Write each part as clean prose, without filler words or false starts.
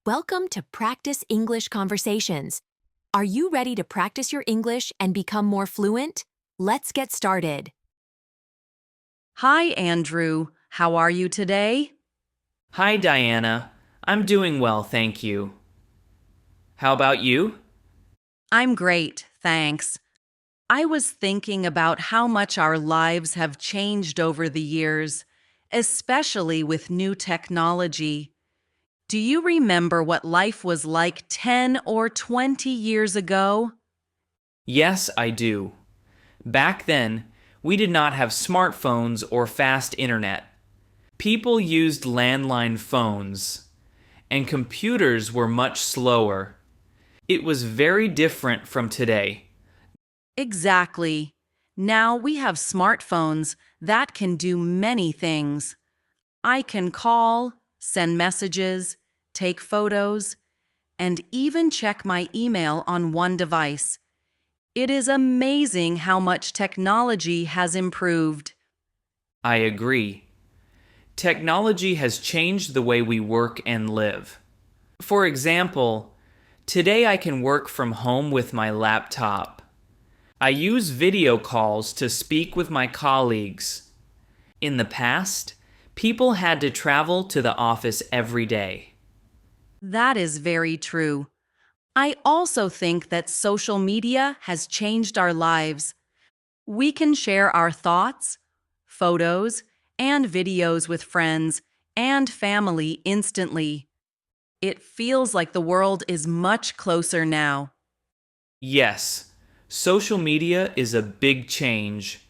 Welcome to Practice English Conversations. Are you ready to practice your English and become more fluent? Let's get started. Hi, Andrew. How are you today? Hi, Diana. I'm doing well, thank you. How about you? I'm great, thanks. I was thinking about how much our lives have changed over the years, especially with new technology. Do you remember what life was like 10 or 20 years ago? Yes, I do. Back then, we did not have smartphones or fast internet. People used landline phones, and computers were much slower. It was very different from today. Exactly. Now we have smartphones that can do many things. I can call, send messages, take photos, and even check my email on one device. It is amazing how much technology has improved. I agree. Technology has changed the way we work and live. For example, today I can work from home with my laptop. I use video calls to speak with my colleagues. In the past, people had to travel to the office every day. That is very true. I also think that social media has changed our lives. We can share our thoughts, photos, and videos with friends and family instantly. It feels like the world is much closer now. Yes, social media is a big change.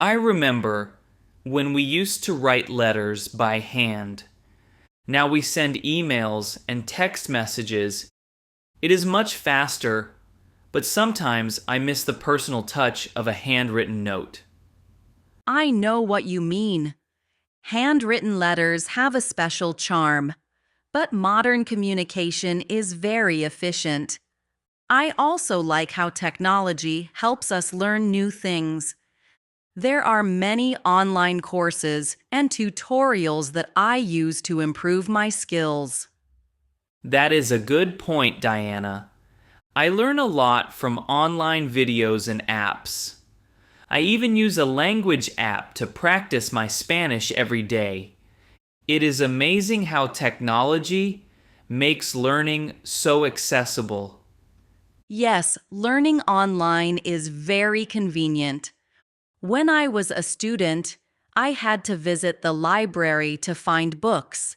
I remember when we used to write letters by hand. Now we send emails and text messages. It is much faster, but sometimes I miss the personal touch of a handwritten note. I know what you mean. Handwritten letters have a special charm, but modern communication is very efficient. I also like how technology helps us learn new things. There are many online courses and tutorials that I use to improve my skills. That is a good point, Diana. I learn a lot from online videos and apps. I even use a language app to practice my Spanish every day. It is amazing how technology makes learning so accessible. Yes, learning online is very convenient. When I was a student, I had to visit the library to find books.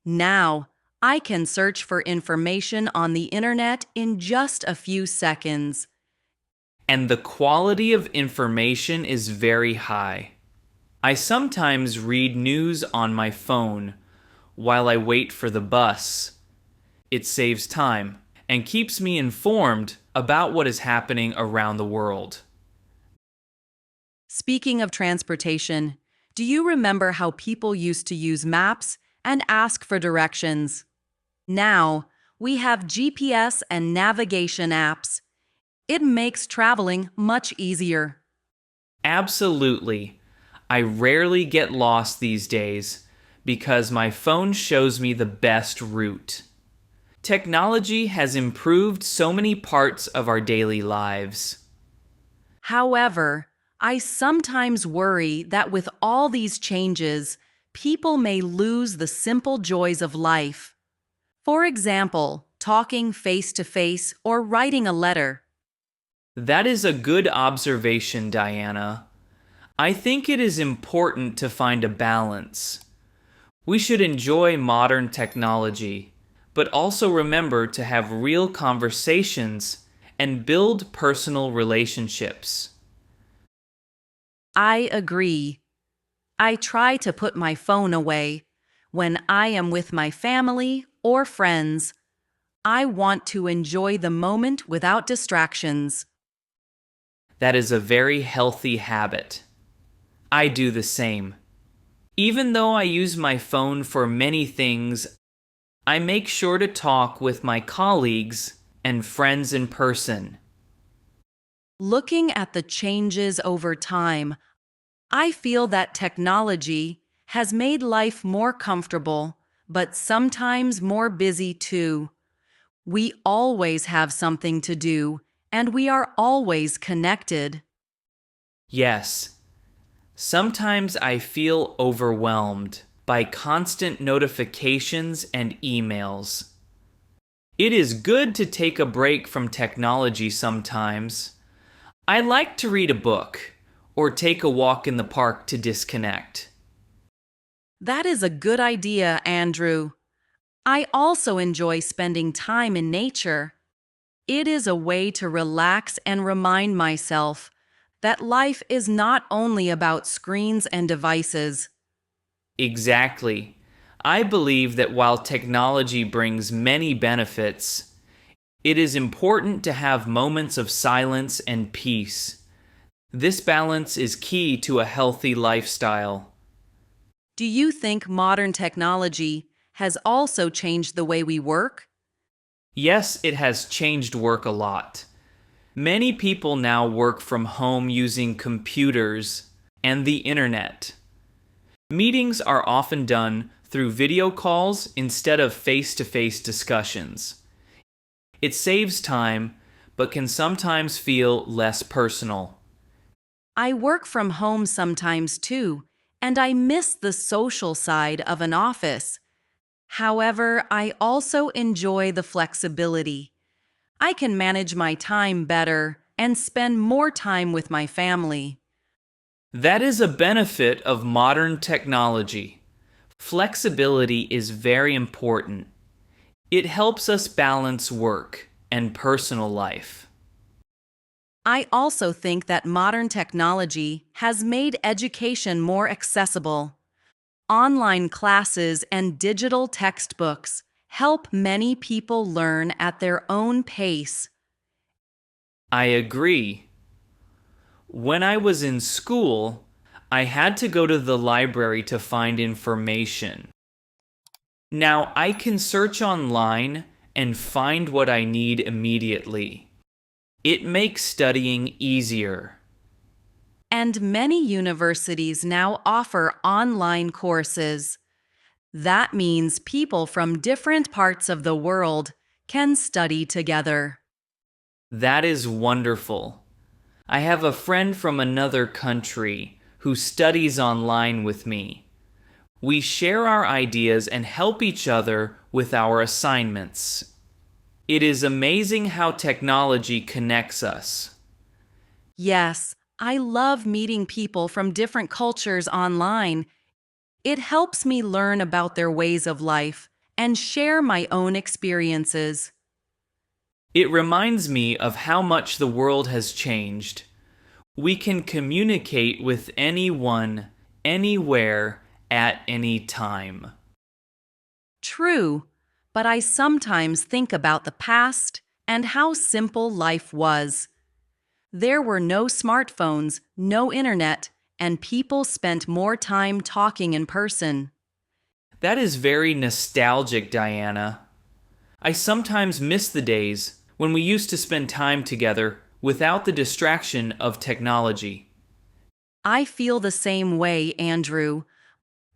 Now, I can search for information on the internet in just a few seconds. And the quality of information is very high. I sometimes read news on my phone while I wait for the bus. It saves time and keeps me informed about what is happening around the world. Speaking of transportation, do you remember how people used to use maps and ask for directions? Now, we have GPS and navigation apps. It makes traveling much easier. Absolutely. I rarely get lost these days because my phone shows me the best route. Technology has improved so many parts of our daily lives. However, I sometimes worry that with all these changes, people may lose the simple joys of life. For example, talking face to face or writing a letter. That is a good observation, Diana. I think it is important to find a balance. We should enjoy modern technology, but also remember to have real conversations and build personal relationships. I agree. I try to put my phone away when I am with my family or friends. I want to enjoy the moment without distractions. That is a very healthy habit. I do the same. Even though I use my phone for many things, I make sure to talk with my colleagues and friends in person. Looking at the changes over time, I feel that technology has made life more comfortable, but sometimes more busy too. We always have something to do, and we are always connected. Yes, sometimes I feel overwhelmed by constant notifications and emails. It is good to take a break from technology sometimes. I like to read a book or take a walk in the park to disconnect. That is a good idea, Andrew. I also enjoy spending time in nature. It is a way to relax and remind myself that life is not only about screens and devices. Exactly. I believe that while technology brings many benefits, it is important to have moments of silence and peace. This balance is key to a healthy lifestyle. Do you think modern technology has also changed the way we work? Yes, it has changed work a lot. Many people now work from home using computers and the internet. Meetings are often done through video calls instead of face-to-face discussions. It saves time, but can sometimes feel less personal. I work from home sometimes too, and I miss the social side of an office. However, I also enjoy the flexibility. I can manage my time better and spend more time with my family. That is a benefit of modern technology. Flexibility is very important. It helps us balance work and personal life. I also think that modern technology has made education more accessible. Online classes and digital textbooks help many people learn at their own pace. I agree. When I was in school, I had to go to the library to find information. Now I can search online and find what I need immediately. It makes studying easier. And many universities now offer online courses. That means people from different parts of the world can study together. That is wonderful. I have a friend from another country who studies online with me. We share our ideas and help each other with our assignments. It is amazing how technology connects us. Yes, I love meeting people from different cultures online. It helps me learn about their ways of life and share my own experiences. It reminds me of how much the world has changed. We can communicate with anyone, anywhere, at any time. True, but I sometimes think about the past and how simple life was. There were no smartphones, no internet, and people spent more time talking in person. That is very nostalgic, Diana. I sometimes miss the days when we used to spend time together without the distraction of technology. I feel the same way, Andrew,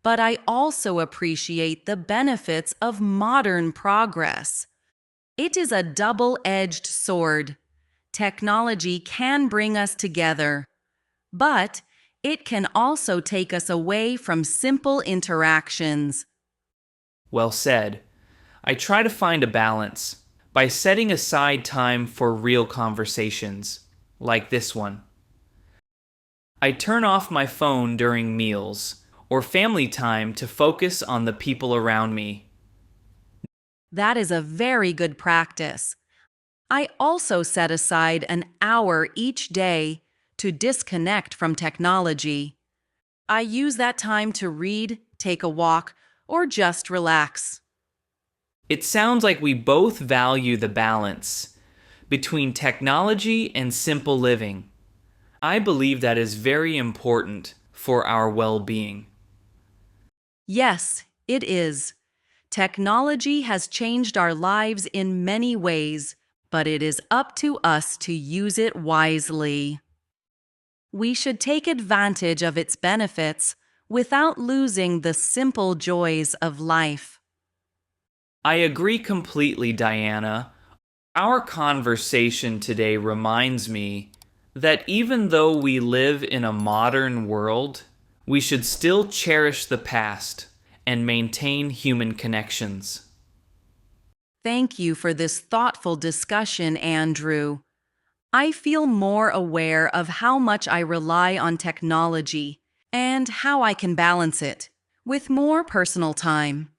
but I also appreciate the benefits of modern progress. It is a double-edged sword. Technology can bring us together, but it can also take us away from simple interactions. Well said. I try to find a balance by setting aside time for real conversations, like this one. I turn off my phone during meals or family time to focus on the people around me. That is a very good practice. I also set aside an hour each day to disconnect from technology. I use that time to read, take a walk, or just relax. It sounds like we both value the balance between technology and simple living. I believe that is very important for our well-being. Yes, it is. Technology has changed our lives in many ways, but it is up to us to use it wisely. We should take advantage of its benefits without losing the simple joys of life. I agree completely, Diana. Our conversation today reminds me that even though we live in a modern world, we should still cherish the past and maintain human connections. Thank you for this thoughtful discussion, Andrew. I feel more aware of how much I rely on technology and how I can balance it with more personal time.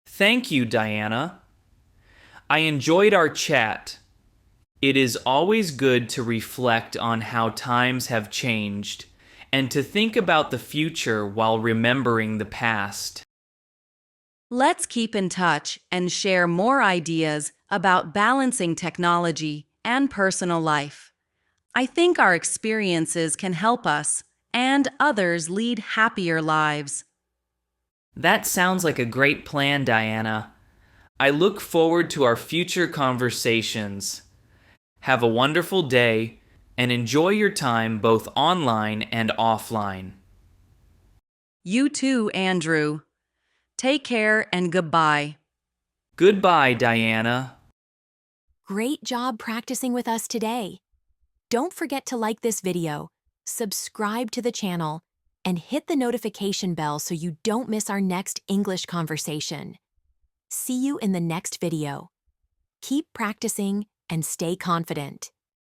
Thank you, Diana. I enjoyed our chat. It is always good to reflect on how times have changed and to think about the future while remembering the past. Let's keep in touch and share more ideas about balancing technology and personal life. I think our experiences can help us and others lead happier lives. That sounds like a great plan, Diana. I look forward to our future conversations. Have a wonderful day and enjoy your time both online and offline. You too, Andrew. Take care and goodbye. Goodbye, Diana. Great job practicing with us today. Don't forget to like this video, subscribe to the channel, and hit the notification bell so you don't miss our next English conversation. See you in the next video. Keep practicing and stay confident.